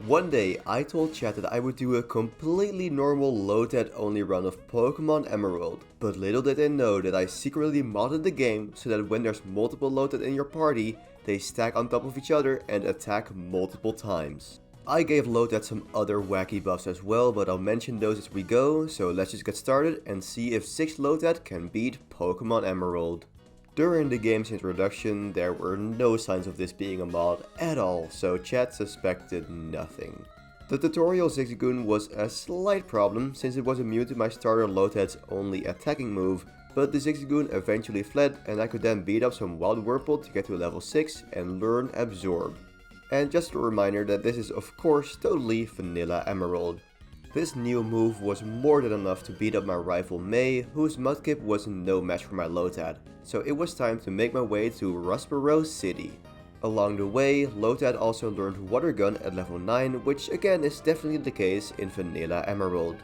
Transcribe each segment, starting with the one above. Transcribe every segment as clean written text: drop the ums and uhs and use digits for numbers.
One day, I told chat that I would do a completely normal Lotad only run of Pokemon Emerald, but little did they know that I secretly modded the game so that when there's multiple Lotad in your party, they stack on top of each other and attack multiple times. I gave Lotad some other wacky buffs as well, but I'll mention those as we go, so let's just get started and see if 6 Lotad can beat Pokemon Emerald. During the game's introduction, there were no signs of this being a mod at all, so chat suspected nothing. The tutorial Zigzagoon was a slight problem since it was immune to my starter Lotad's only attacking move, but the Zigzagoon eventually fled and I could then beat up some Wild Whirlpool to get to level 6 and learn Absorb. And just a reminder that this is of course totally vanilla Emerald. This new move was more than enough to beat up my rival May, whose Mudkip was no match for my Lotad, so it was time to make my way to Rustboro City. Along the way, Lotad also learned Water Gun at level 9, which again is definitely the case in vanilla Emerald.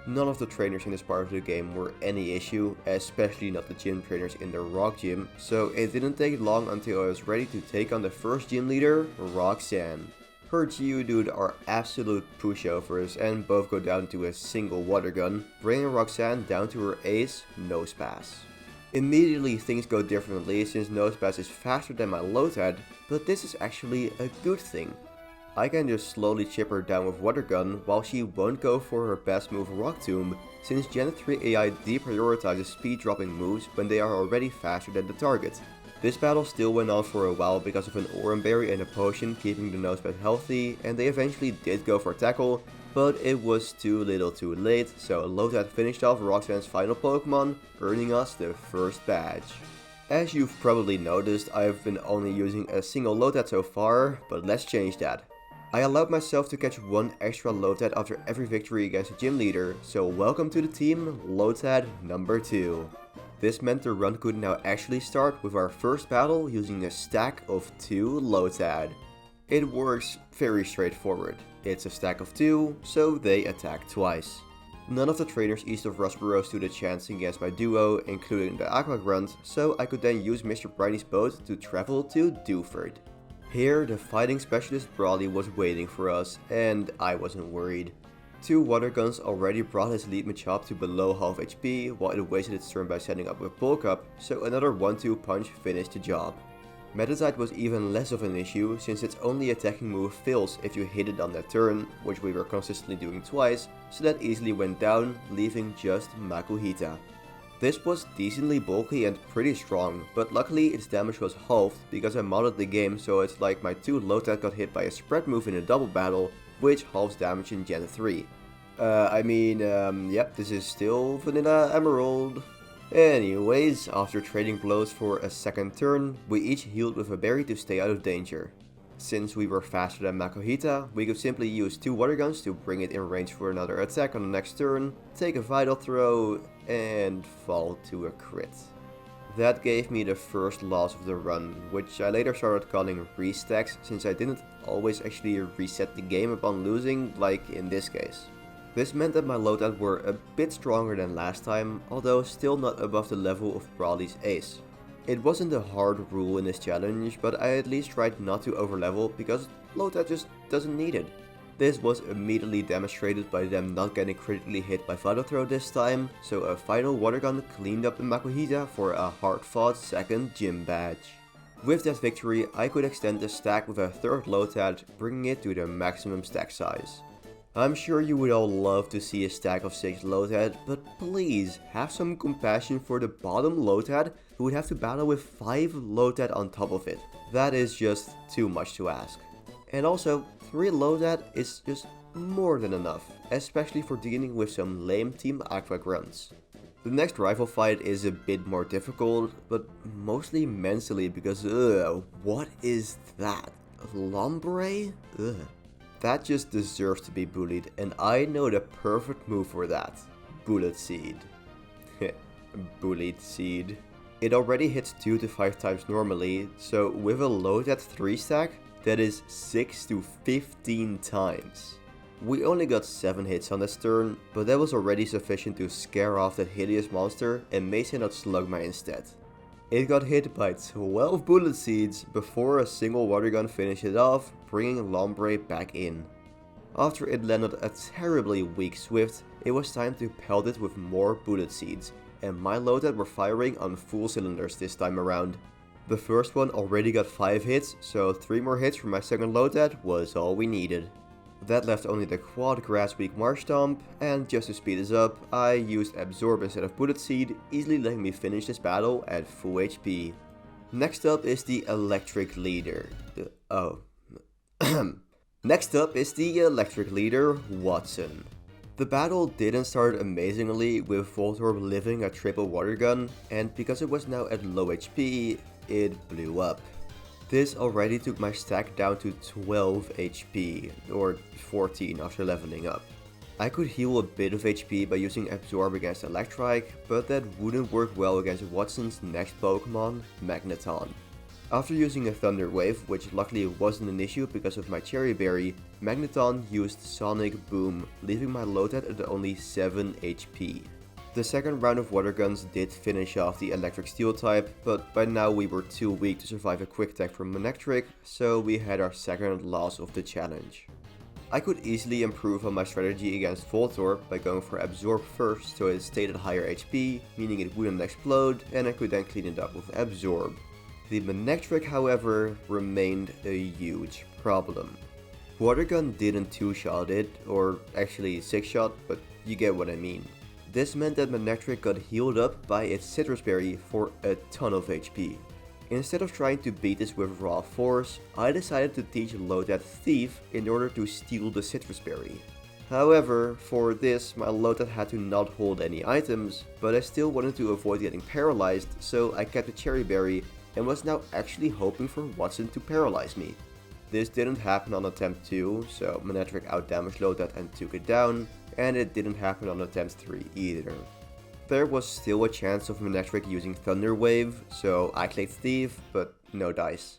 None of the trainers in this part of the game were any issue, especially not the gym trainers in the Rock Gym, so it didn't take long until I was ready to take on the first gym leader, Roxanne. Her Geodude are absolute pushovers and both go down to a single Water Gun, bringing Roxanne down to her ace, Nosepass. Immediately things go differently since Nosepass is faster than my Lotad, but this is actually a good thing. I can just slowly chip her down with Water Gun while she won't go for her best move Rock Tomb, since Gen 3 AI deprioritizes speed dropping moves when they are already faster than the target. This battle still went on for a while because of an Oran Berry and a potion keeping the Nosepass healthy, and they eventually did go for tackle, but it was too little too late, so Lotad finished off Roxanne's final Pokemon, earning us the first badge. As you've probably noticed, I've been only using a single Lotad so far, but let's change that. I allowed myself to catch one extra Lotad after every victory against a gym leader, so welcome to the team, Lotad number 2. This meant the run could now actually start with our first battle using a stack of 2 Lotad. It works very straightforward. It's a stack of 2, so they attack twice. None of the trainers east of Rustboro stood a chance against my duo, including the Aqua Grunt, so I could then use Mr. Briny's boat to travel to Dewford. Here, the fighting specialist Brawly was waiting for us, and I wasn't worried. 2 Water Guns already brought his lead Machop to below half HP, while it wasted its turn by setting up a Bulk Up, so another 1-2 punch finished the job. Medicite was even less of an issue, since its only attacking move fails if you hit it on that turn, which we were consistently doing twice, so that easily went down, leaving just Makuhita. This was decently bulky and pretty strong, but luckily its damage was halved because I modded the game so it's like my 2 Lotad got hit by a spread move in a double battle, which halves damage in Gen 3. Yep, this is still vanilla Emerald. Anyways, after trading blows for a second turn, we each healed with a berry to stay out of danger. Since we were faster than Makuhita, we could simply use 2 Water Guns to bring it in range for another attack on the next turn, take a Vital Throw, and fall to a crit. That gave me the first loss of the run, which I later started calling restacks since I didn't always actually reset the game upon losing, like in this case. This meant that my Lotad were a bit stronger than last time, although still not above the level of Brawly's ace. It wasn't a hard rule in this challenge, but I at least tried not to overlevel because Lotad just doesn't need it. This was immediately demonstrated by them not getting critically hit by Vital Throw this time, so a final Water Gun cleaned up the Makuhita for a hard-fought second gym badge. With that victory, I could extend the stack with a third Lotad, bringing it to the maximum stack size. I'm sure you would all love to see a stack of 6 Lotad, but please have some compassion for the bottom Lotad who would have to battle with 5 Lotad on top of it. That is just too much to ask. And also, 3 Lotad is just more than enough, especially for dealing with some lame Team Aqua Grunts. The next rival fight is a bit more difficult, but mostly mentally because what is that? Lombre? Ugh. That just deserves to be bullied, and I know the perfect move for that. Bullet Seed. Bullied Seed. It already hits 2 to 5 times normally, so with a Lotad 3 stack, that is 6 to 15 times. We only got 7 hits on this turn, but that was already sufficient to scare off that hideous monster and may send out Slugma instead. It got hit by 12 Bullet Seeds before a single Water Gun finished it off, bringing Lombre back in. After it landed a terribly weak Swift, it was time to pelt it with more bullet seeds, and my Lotad were firing on full cylinders this time around. The first one already got 5 hits, so 3 more hits from my second Lotad was all we needed. That left only the quad grass weak Marsh Stomp, and just to speed this up, I used Absorb instead of Bullet Seed, easily letting me finish this battle at full HP. Next up is the Electric Leader. Next up is the Electric Leader, Watson. The battle didn't start amazingly with Voltorb living a triple water gun, and because it was now at low HP, it blew up. This already took my stack down to 12 HP, or 14 after leveling up. I could heal a bit of HP by using Absorb against Electrike, but that wouldn't work well against Watson's next Pokemon, Magneton. After using a Thunder Wave, which luckily wasn't an issue because of my Cherry Berry, Magneton used Sonic Boom, leaving my Lotad at only 7 HP. The second round of water guns did finish off the electric steel type, but by now we were too weak to survive a quick attack from Manectric, so we had our second loss of the challenge. I could easily improve on my strategy against Voltorb by going for Absorb first so it stayed at higher HP, meaning it wouldn't explode, and I could then clean it up with Absorb. The Manectric, however, remained a huge problem. Water Gun didn't 2-shot it, or actually 6-shot, but you get what I mean. This meant that Manectric got healed up by its Citrus Berry for a ton of HP. Instead of trying to beat this with raw force, I decided to teach Lotad Thief in order to steal the Citrus Berry. However, for this my Lotad had to not hold any items, but I still wanted to avoid getting paralyzed, so I kept the Cherry Berry and was now actually hoping for Watson to paralyze me. This didn't happen on attempt 2, so Manectric outdamaged Lotad and took it down, and it didn't happen on attempt 3 either. There was still a chance of Manectric using Thunder Wave, so I clicked Thief, but no dice.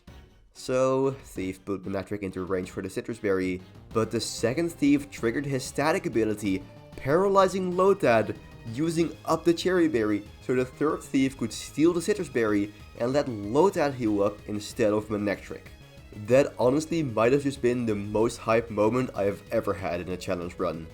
So Thief put Manectric into range for the Citrus Berry, but the second Thief triggered his static ability, paralyzing Lotad, using up the Cherry Berry, so the third Thief could steal the Citrus Berry and let Lotad heal up instead of Manectric. That honestly might have just been the most hype moment I have ever had in a challenge run.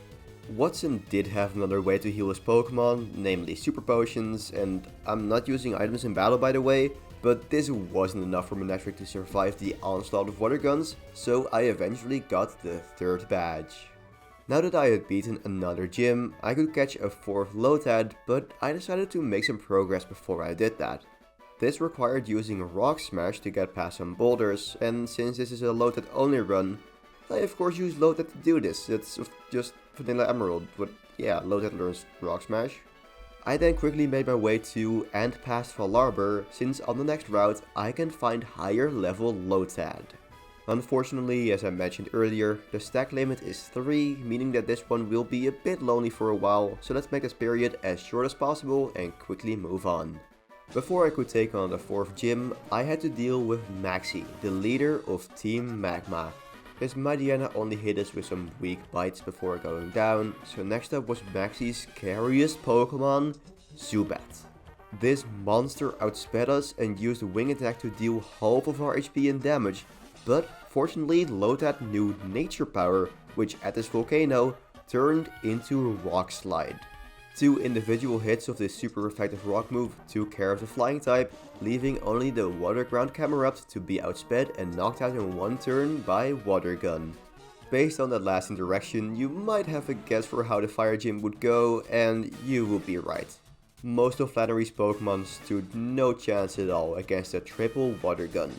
Watson did have another way to heal his Pokemon, namely Super Potions, and I'm not using items in battle by the way, but this wasn't enough for Manectric to survive the onslaught of water guns, so I eventually got the third badge. Now that I had beaten another gym, I could catch a fourth Lotad, but I decided to make some progress before I did that. This required using Rock Smash to get past some boulders, and since this is a Lotad only run, I of course use Lotad to do this. It's just Vanilla Emerald, but yeah, Lotad learns Rock Smash. I then quickly made my way to and past Valarbor, since on the next route I can find higher level Lotad. Unfortunately, as I mentioned earlier, the stack limit is 3, meaning that this one will be a bit lonely for a while, so let's make this period as short as possible and quickly move on. Before I could take on the 4th gym, I had to deal with Maxie, the leader of Team Magma. His Mightyena only hit us with some weak bites before going down, so next up was Maxie's scariest Pokemon, Zubat. This monster outsped us and used a wing attack to deal half of our HP and damage, but fortunately Lotad knew Nature Power, which at this volcano turned into Rock Slide. 2 individual hits of this super effective rock move took care of the flying type, leaving only the water ground Camerupt to be outsped and knocked out in one turn by Water Gun. Based on that last interaction, you might have a guess for how the fire gym would go, and you will be right. Most of Flannery's Pokemon stood no chance at all against a triple Water Gun.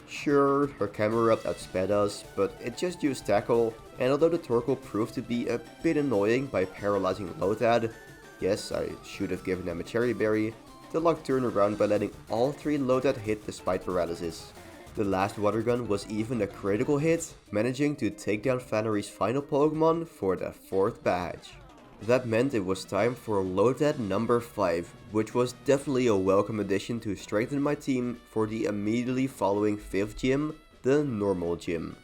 Sure, her Camerupt outsped us, but it just used Tackle, and although the Torkoal proved to be a bit annoying by paralyzing Lotad, yes, I should have given them a Cherry Berry, the luck turned around by letting all 3 Lotad hit despite paralysis. The last Water Gun was even a critical hit, managing to take down Flannery's final Pokemon for the 4th badge. That meant it was time for Lotad number 5, which was definitely a welcome addition to strengthen my team for the immediately following 5th gym, the Normal Gym.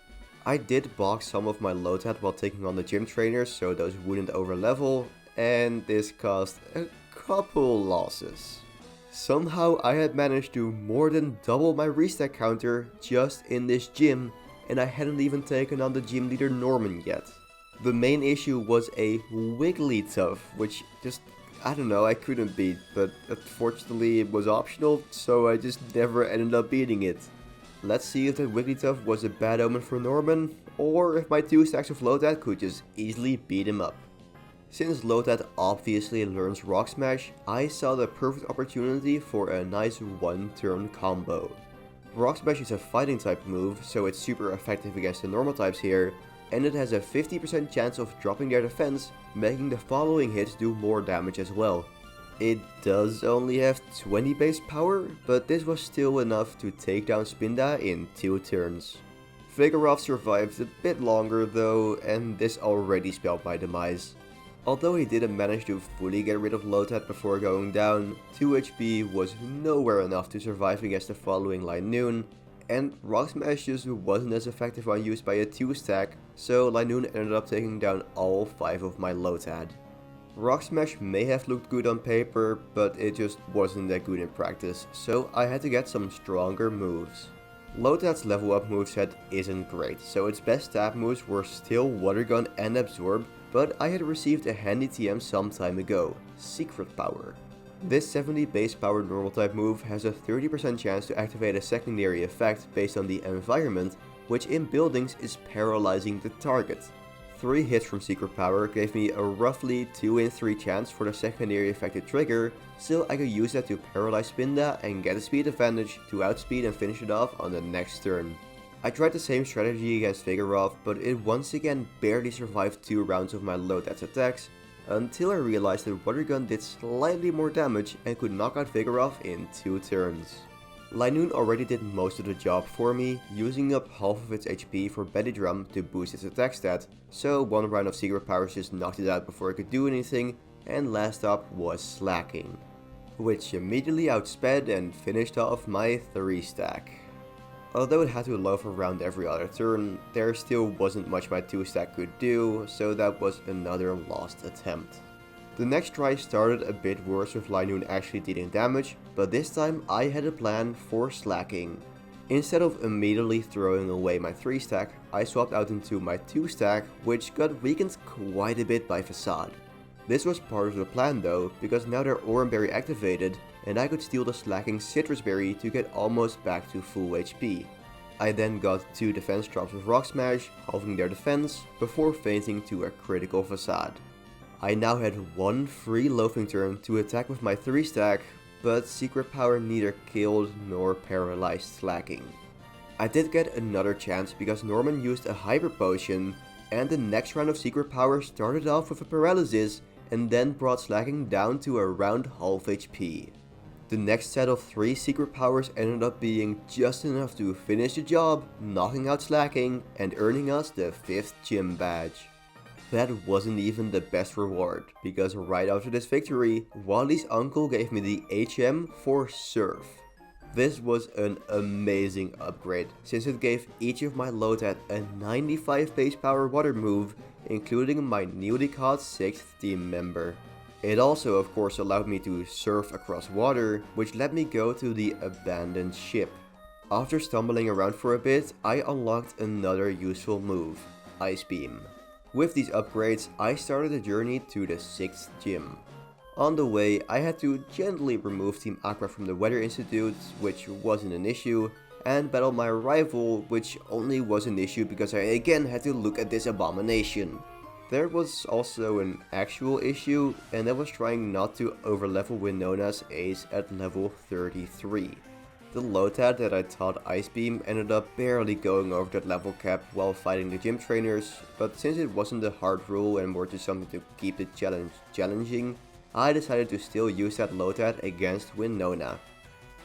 I did box some of my Lotad while taking on the gym trainers so those wouldn't overlevel, and this caused a couple losses. Somehow I had managed to more than double my restack counter just in this gym, and I hadn't even taken on the gym leader Norman yet. The main issue was a Wigglytuff, which just, I don't know, I couldn't beat, but unfortunately it was optional, so I just never ended up beating it. Let's see if that Wigglytuff was a bad omen for Norman, or if my 2 stacks of Lotad could just easily beat him up. Since Lotad obviously learns Rock Smash, I saw the perfect opportunity for a nice one-turn combo. Rock Smash is a fighting type move, so it's super effective against the normal types here, and it has a 50% chance of dropping their defense, making the following hits do more damage as well. It does only have 20 base power, but this was still enough to take down Spinda in 2 turns. Vigoroth survived a bit longer though, and this already spelled my demise. Although he didn't manage to fully get rid of Lotad before going down, 2 HP was nowhere enough to survive against the following Linoon, and Rock Smash just wasn't as effective when used by a 2 stack, so Linoon ended up taking down all 5 of my Lotad. Rock Smash may have looked good on paper, but it just wasn't that good in practice, so I had to get some stronger moves. Lotad's level up moveset isn't great, so its best stab moves were still Water Gun and Absorb, but I had received a handy TM some time ago, Secret Power. This 70 base power normal type move has a 30% chance to activate a secondary effect based on the environment, which in buildings is paralyzing the target. 3 hits from Secret Power gave me a roughly 2 in 3 chance for the secondary effect to trigger, so I could use that to paralyze Spinda and get a speed advantage to outspeed and finish it off on the next turn. I tried the same strategy against Vigoroth, but it once again barely survived 2 rounds of my Lotad's attacks, until I realized that Water Gun did slightly more damage and could knock out Vigoroth in 2 turns. Linoon already did most of the job for me, using up half of its HP for Belly Drum to boost its attack stat, so 1 round of Secret Powers just knocked it out before it could do anything, and last up was Slacking, which immediately outsped and finished off my 3 stack. Although it had to loaf around every other turn, there still wasn't much my 2 stack could do, so that was another lost attempt. The next try started a bit worse with Linoon actually dealing damage, but this time I had a plan for slacking. Instead of immediately throwing away my 3 stack, I swapped out into my 2 stack, which got weakened quite a bit by Facade. This was part of the plan though, because now their Oran Berry activated, and I could steal the slacking Citrus Berry to get almost back to full HP. I then got 2 defense drops with Rock Smash, halving their defense, before fainting to a critical Facade. I now had 1 free loafing turn to attack with my 3 stack, but Secret Power neither killed nor paralyzed Slacking. I did get another chance because Norman used a Hyper Potion, and the next round of Secret Power started off with a paralysis and then brought Slacking down to around half HP. The next set of 3 Secret Powers ended up being just enough to finish the job, knocking out Slacking and earning us the 5th gym badge. That wasn't even the best reward, because right after this victory, Wally's uncle gave me the HM for Surf. This was an amazing upgrade, since it gave each of my Lotad a 95 base power water move, including my newly caught 6th team member. It also of course allowed me to surf across water, which let me go to the abandoned ship. After stumbling around for a bit, I unlocked another useful move, Ice Beam. With these upgrades, I started the journey to the 6th gym. On the way, I had to gently remove Team Aqua from the Weather Institute, which wasn't an issue, and battle my rival, which only was an issue because I again had to look at this abomination. There was also an actual issue, and that was trying not to overlevel Winona's ace at level 33. The Lotad that I taught Ice Beam ended up barely going over that level cap while fighting the gym trainers, but since it wasn't a hard rule and more just something to keep the challenge challenging, I decided to still use that Lotad against Winona.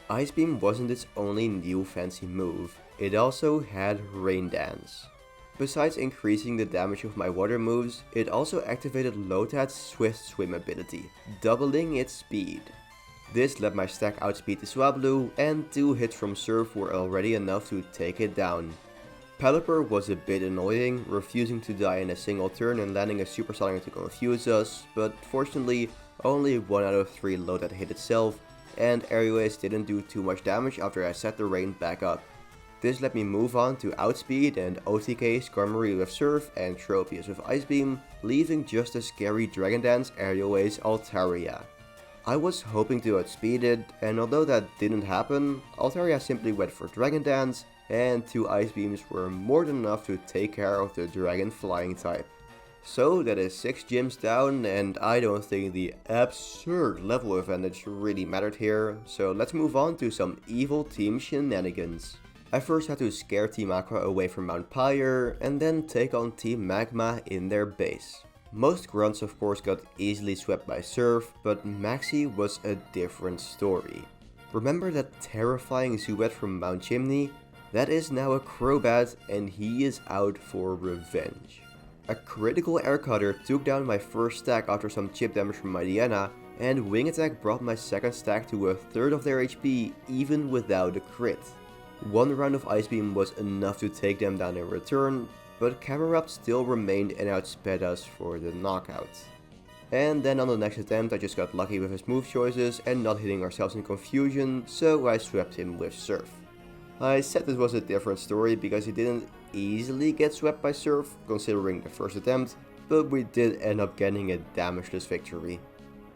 Ice Beam wasn't its only new fancy move, it also had Rain Dance. Besides increasing the damage of my water moves, it also activated Lotad's Swift Swim ability, doubling its speed. This let my stack outspeed the Swablu, and 2 hits from Surf were already enough to take it down. Pelipper was a bit annoying, refusing to die in a single turn and landing a supersonic to confuse us, but fortunately only 1 out of 3 Lotad hit itself, and Airways didn't do too much damage after I set the rain back up. This let me move on to Outspeed and OTK Skarmory with Surf and Tropius with Ice Beam, leaving just a scary Dragon Dance Aerial Ace Altaria. I was hoping to outspeed it, and although that didn't happen, Altaria simply went for Dragon Dance, and 2 Ice Beams were more than enough to take care of the Dragon Flying type. So that is 6 gyms down, and I don't think the absurd level advantage really mattered here, so let's move on to some evil team shenanigans. I first had to scare Team Aqua away from Mount Pyre, and then take on Team Magma in their base. Most grunts of course got easily swept by Surf, but Maxi was a different story. Remember that terrifying Zubat from Mount Chimney? That is now a Crobat, and he is out for revenge. A critical air cutter took down my first stack after some chip damage from Mightyena, and Wing Attack brought my second stack to a third of their HP even without a crit. One round of Ice Beam was enough to take them down in return, but Camerupt still remained and outsped us for the knockout. And then on the next attempt I just got lucky with his move choices and not hitting ourselves in confusion, so I swept him with Surf. I said this was a different story because he didn't easily get swept by Surf considering the first attempt, but we did end up getting a damageless victory.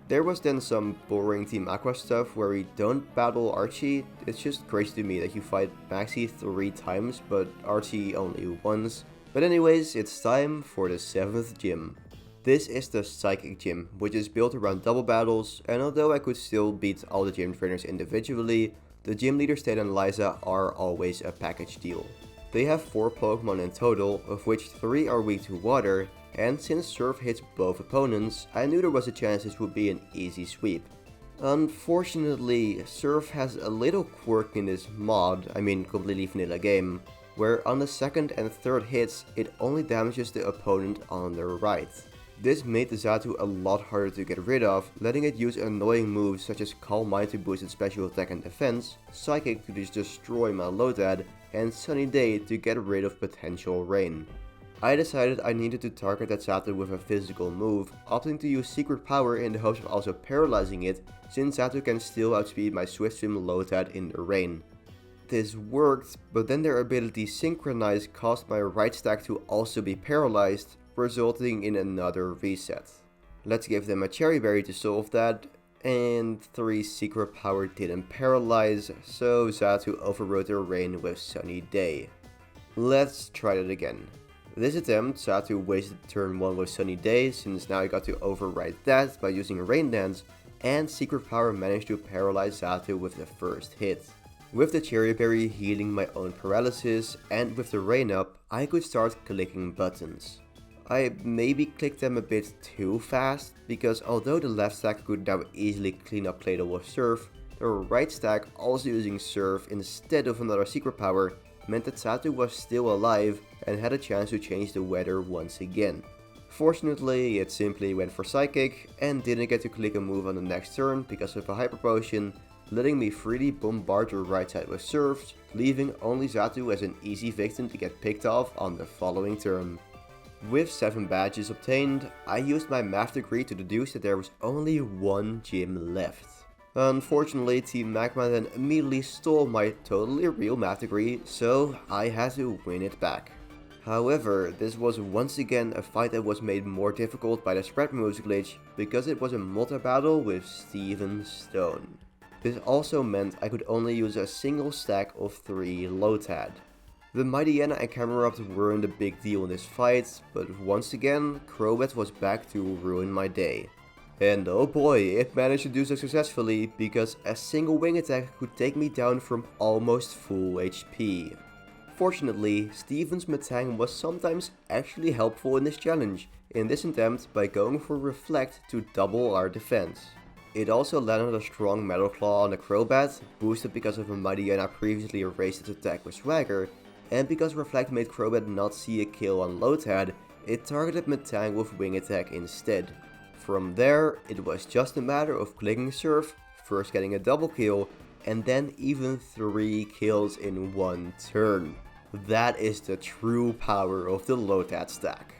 There was then some boring Team Aqua stuff where we don't battle Archie. It's just crazy to me that you fight Maxi 3 times but Archie only once. But anyways, it's time for the 7th gym. This is the Psychic Gym, which is built around double battles, and although I could still beat all the gym trainers individually, the gym leader State and Liza are always a package deal. They have 4 Pokemon in total, of which 3 are weak to water, and since Surf hits both opponents, I knew there was a chance this would be an easy sweep. Unfortunately, Surf has a little quirk in this mod, completely vanilla game, where on the second and third hits, it only damages the opponent on the right. This made the Xatu a lot harder to get rid of, letting it use annoying moves such as Calm Mind to boost its special attack and defense, Psychic to just destroy my Lotad, and Sunny Day to get rid of potential rain. I decided I needed to target that Xatu with a physical move, opting to use Secret Power in the hopes of also paralyzing it, since Xatu can still outspeed my Swift Swim Lotad in the rain. This worked, but then their ability Synchronize caused my right stack to also be paralyzed, resulting in another reset. Let's give them a Cherry Berry to solve that, and 3 Secret Power didn't paralyze, so Xatu overrode their rain with Sunny Day. Let's try that again. This attempt, Xatu wasted turn 1 with Sunny Day, since now I got to override that by using Rain Dance, and Secret Power managed to paralyze Xatu with the first hit. With the Cherry Berry healing my own paralysis, and with the rain up, I could start clicking buttons. I maybe clicked them a bit too fast, because although the left stack could now easily clean up Claydol with Surf, the right stack also using Surf instead of another Secret Power meant that Xatu was still alive and had a chance to change the weather once again. Fortunately, it simply went for Psychic and didn't get to click a move on the next turn because of a Hyper Potion, letting me freely bombard the right side with Surfs, leaving only Xatu as an easy victim to get picked off on the following turn. With 7 badges obtained, I used my math degree to deduce that there was only 1 gym left. Unfortunately, Team Magma then immediately stole my totally real math degree, so I had to win it back. However, this was once again a fight that was made more difficult by the spread moves glitch, because it was a multi-battle with Steven Stone. This also meant I could only use a single stack of 3 Lotad. The Mightyena and Camerupt weren't a big deal in this fight, but once again, Crobat was back to ruin my day. And oh boy, it managed to do so successfully, because a single wing attack could take me down from almost full HP. Fortunately, Steven's Metang was sometimes actually helpful in this challenge, in this attempt by going for Reflect to double our defense. It also landed a strong Metal Claw on the Crobat, boosted because of a Mightyena previously erased its attack with Swagger, and because Reflect made Crobat not see a kill on Lotad, it targeted Metang with Wing Attack instead. From there, it was just a matter of clicking Surf, first getting a double kill, and then even 3 kills in 1 turn. That is the true power of the Lotad stack.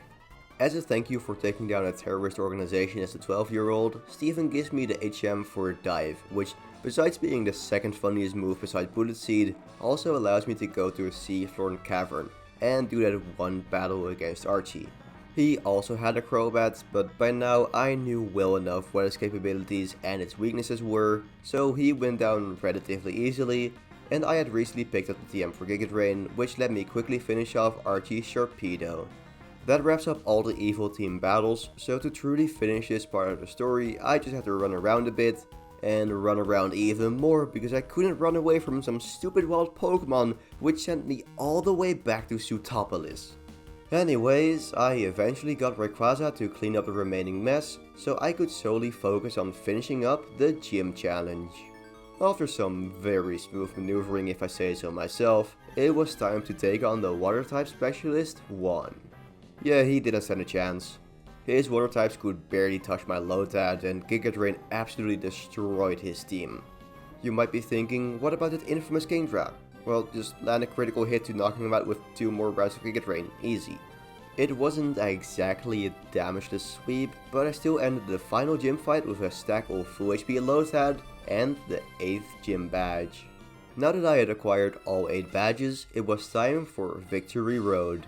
As a thank you for taking down a terrorist organization as a 12-year-old, Steven gives me the HM for a dive, which besides being the second funniest move beside Bullet Seed, also allows me to go to a Seafloor Cavern and do that one battle against Archie. He also had a Crobat, but by now I knew well enough what his capabilities and its weaknesses were, so he went down relatively easily, and I had recently picked up the TM for Giga Drain, which let me quickly finish off Archie's Sharpedo. That wraps up all the evil team battles, so to truly finish this part of the story, I just had to run around a bit, and run around even more because I couldn't run away from some stupid wild Pokemon, which sent me all the way back to Sootopolis. Anyways, I eventually got Rayquaza to clean up the remaining mess, so I could solely focus on finishing up the gym challenge. After some very smooth maneuvering if I say so myself, it was time to take on the water type specialist 1. Yeah, he didn't stand a chance. His water types could barely touch my Lotad, and Giga Drain absolutely destroyed his team. You might be thinking, what about that infamous Kingdra? Well, just land a critical hit to knock him out with 2 more rounds of Giga Drain, easy. It wasn't exactly a damageless sweep, but I still ended the final gym fight with a stack of full HP Lotad and the 8th gym badge. Now that I had acquired all 8 badges, it was time for Victory Road.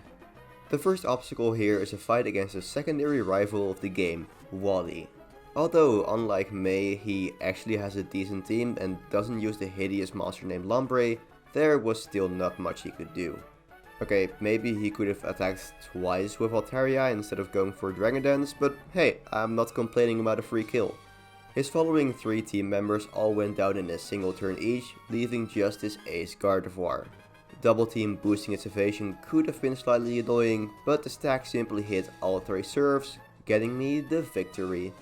The first obstacle here is a fight against a secondary rival of the game, Wally. Although, unlike May, he actually has a decent team and doesn't use the hideous monster named Lombre, there was still not much he could do. Okay, maybe he could have attacked twice with Altaria instead of going for Dragon Dance, but hey, I'm not complaining about a free kill. His following 3 team members all went down in a single turn each, leaving just his ace Gardevoir. Double team boosting its evasion could have been slightly annoying, but the stack simply hit all 3 serves, getting me the victory.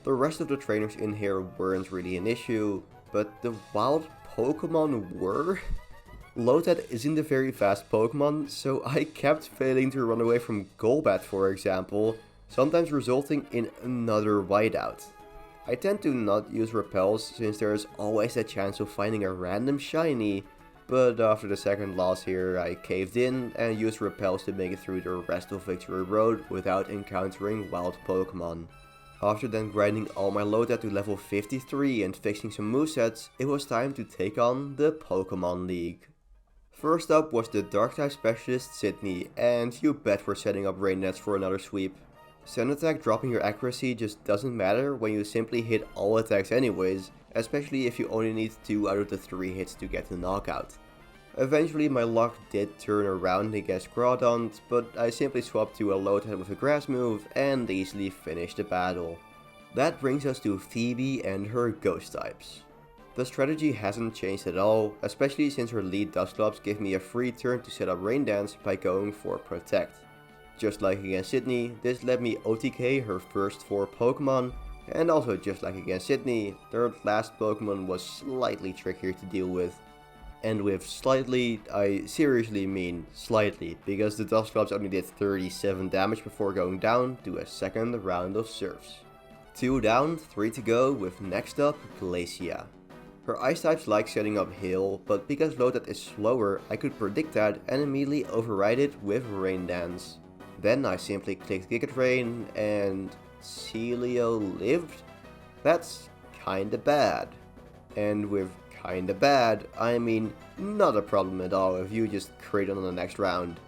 The rest of the trainers in here weren't really an issue, but the wild Pokemon were? Lotad isn't a very fast Pokemon, so I kept failing to run away from Golbat for example, sometimes resulting in another whiteout. I tend to not use repels since there is always a chance of finding a random shiny, but after the second loss here I caved in and used repels to make it through the rest of Victory Road without encountering wild Pokemon. After then grinding all my Lotad to level 53 and fixing some movesets, it was time to take on the Pokemon League. First up was the Dark-type specialist Sydney, and you bet we're setting up Rain Nets for another sweep. Sand attack dropping your accuracy just doesn't matter when you simply hit all attacks anyways, especially if you only need 2 out of the 3 hits to get the knockout. Eventually my luck did turn around against Groudon, but I simply swapped to a Lotad with a grass move and easily finished the battle. That brings us to Phoebe and her ghost types. The strategy hasn't changed at all, especially since her lead Dusclops give me a free turn to set up Rain Dance by going for Protect. Just like against Sydney, this let me OTK her first 4 Pokemon, and also just like against Sydney, their last Pokemon was slightly trickier to deal with. And with slightly, I seriously mean slightly, because the Dusclops only did 37 damage before going down to a second round of serves. 2 down, 3 to go, with next up Glacia. Her ice types like setting up Hail, but because Lotad is slower, I could predict that and immediately override it with Rain Dance. Then I simply clicked Giga Drain and Celio lived? That's kinda bad. And with kinda bad, I mean not a problem at all if you just crit on the next round.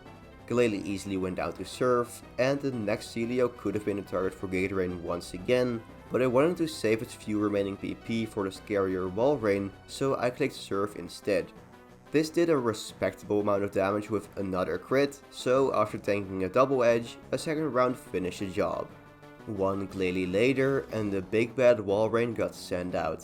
Glalie easily went down to Surf, and the next Celio could have been a target for Giga Drain once again, but I wanted to save its few remaining PP for the scarier Wall Rain, so I clicked Surf instead. This did a respectable amount of damage with another crit, so after tanking a double edge, a second round finished the job. One Glalie later, and the big bad Wall Rain got sent out.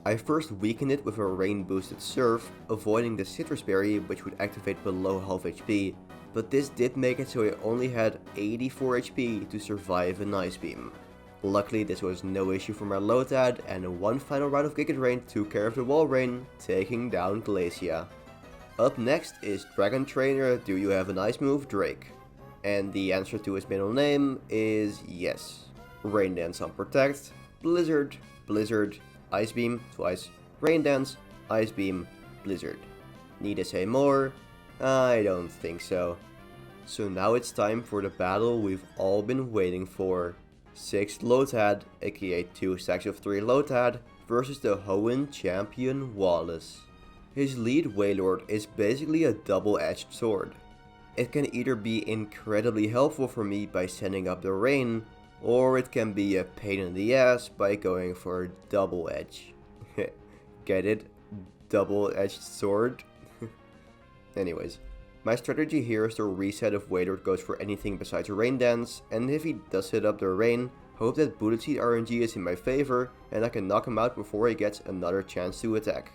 I first weakened it with a rain boosted Surf, avoiding the Citrus Berry which would activate below half HP, but this did make it so I only had 84 HP to survive an Ice Beam. Luckily this was no issue for my Lotad, and one final round of Giga Drain took care of the Wall Rain, taking down Glacia. Up next is Dragon Trainer Do You Have a Nice Move Drake? And the answer to his middle name is yes. Rain Dance on Protect, Blizzard, Blizzard, Ice Beam, twice, Rain Dance, Ice Beam, Blizzard. Need to say more? I don't think so. So now it's time for the battle we've all been waiting for. 6 Lotad, aka 2 stacks of 3 Lotad, versus the Hoenn champion Wallace. His lead Wailord is basically a double-edged sword. It can either be incredibly helpful for me by sending up the rain, or it can be a pain in the ass by going for double edge. Get it? Double-edged sword? Anyways, my strategy here is to reset if Wailord goes for anything besides Rain Dance, and if he does hit up the rain, hope that Bullet Seed RNG is in my favor and I can knock him out before he gets another chance to attack.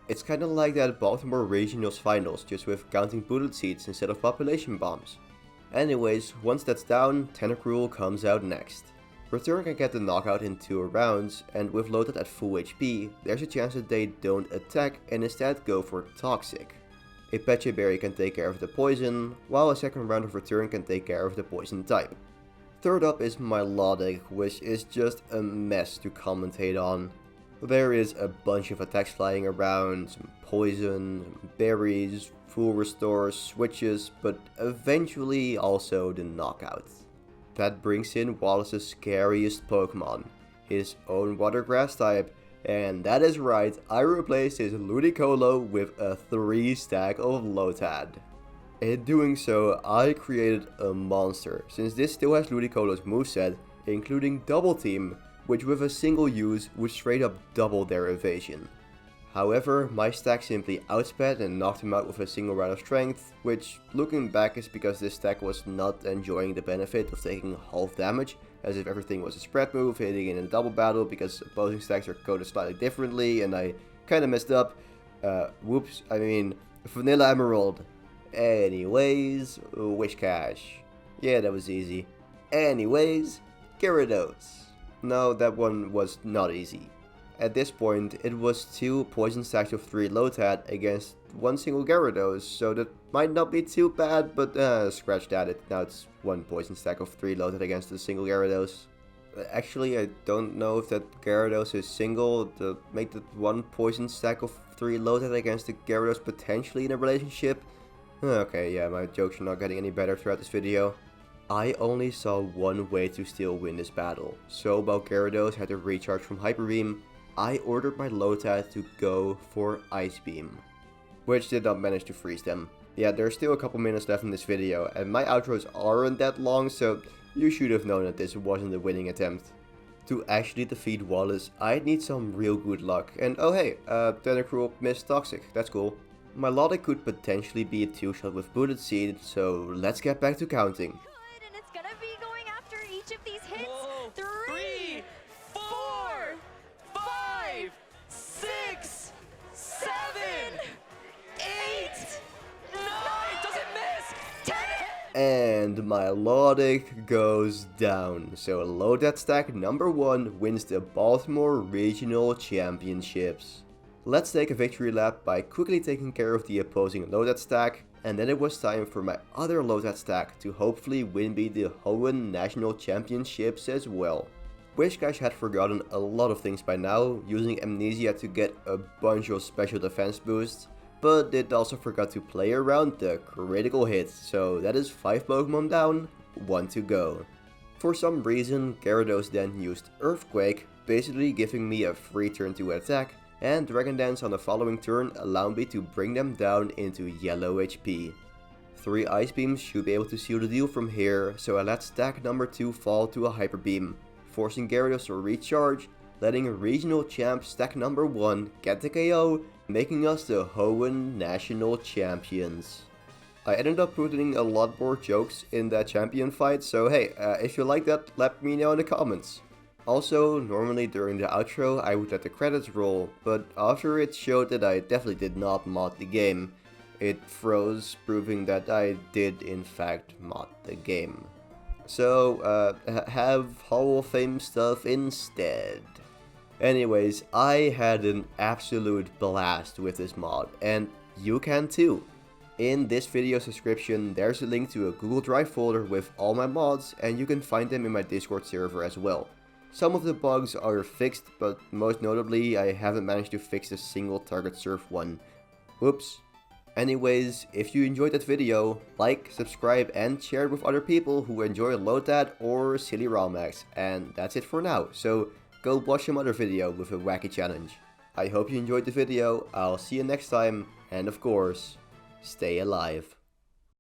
It's kinda like that Baltimore Regionals finals, just with counting Bullet Seeds instead of population bombs. Anyways, once that's down, Tentacruel comes out next. Return can get the knockout in 2 rounds, and with Lotad at full HP, there's a chance that they don't attack and instead go for Toxic. A Peche Berry can take care of the poison, while a second round of Return can take care of the poison type. Third up is my Lotad, which is just a mess to commentate on. There is a bunch of attacks flying around, some poison, some berries, full restore, switches, but eventually also the knockout. That brings in Wallace's scariest Pokemon, his own water grass type, and that is right, I replaced his Ludicolo with a 3 stack of Lotad. In doing so, I created a monster, since this still has Ludicolo's moveset, including Double Team, which with a single use would straight up double their evasion. However, my stack simply outsped and knocked him out with a single round of strength, which looking back is because this stack was not enjoying the benefit of taking half damage, as if everything was a spread move hitting in a double battle because opposing stacks are coded slightly differently and I kinda messed up. Whoops, I mean Vanilla Emerald. Anyways, Wishcash. Yeah, that was easy. Anyways, Gyarados. No, that one was not easy. At this point, it was 2 poison stacks of 3 Lotad against 1 single Gyarados, so that might not be too bad, but scratch that, now it's 1 poison stack of 3 Lotad against a single Gyarados. Actually, I don't know if that Gyarados is single, to make that 1 poison stack of 3 Lotad against the Gyarados potentially in a relationship. Okay, yeah, my jokes are not getting any better throughout this video. I only saw one way to still win this battle, so while Gyarados had to recharge from Hyper Beam, I ordered my Lotad to go for Ice Beam, which did not manage to freeze them. Yeah, there's still a couple minutes left in this video, and my outros aren't that long, so you should have known that this wasn't a winning attempt. To actually defeat Wallace, I'd need some real good luck, and oh hey, Tentacruel missed Toxic, that's cool. My Lotad could potentially be a 2-shot with Bullet Seed, so let's get back to counting. Each of these hits. Whoa. 3, 4, 5, 6, 7, 8, 9. Does it miss? 10. And my Lotad goes down. So Lotad stack number 1 wins the Baltimore Regional Championships. Let's take a victory lap by quickly taking care of the opposing Lotad stack. And then it was time for my other Lotad stack to hopefully win me the Hoenn National Championships as well. Wishcash had forgotten a lot of things by now, using Amnesia to get a bunch of special defense boosts, but it also forgot to play around the critical hit, so that is 5 Pokemon down, 1 to go. For some reason, Gyarados then used Earthquake, basically giving me a free turn to attack, and Dragon Dance on the following turn allowed me to bring them down into yellow HP. 3 Ice Beams should be able to seal the deal from here, so I let stack number 2 fall to a Hyper Beam, forcing Gyarados to recharge, letting Regional Champ stack number 1 get the KO, making us the Hoenn National Champions. I ended up putting a lot more jokes in that champion fight, so hey, if you like that, let me know in the comments. Also, normally during the outro I would let the credits roll, but after it showed that I definitely did not mod the game, it froze, proving that I did in fact mod the game. So, have Hall of Fame stuff instead. Anyways, I had an absolute blast with this mod, and you can too. In this video's description, there's a link to a Google Drive folder with all my mods, and you can find them in my Discord server as well. Some of the bugs are fixed, but most notably, I haven't managed to fix the single target surf one. Whoops. Anyways, if you enjoyed that video, like, subscribe, and share it with other people who enjoy Lotad or Silly Romax. And that's it for now, so go watch some other video with a wacky challenge. I hope you enjoyed the video, I'll see you next time, and of course, stay alive.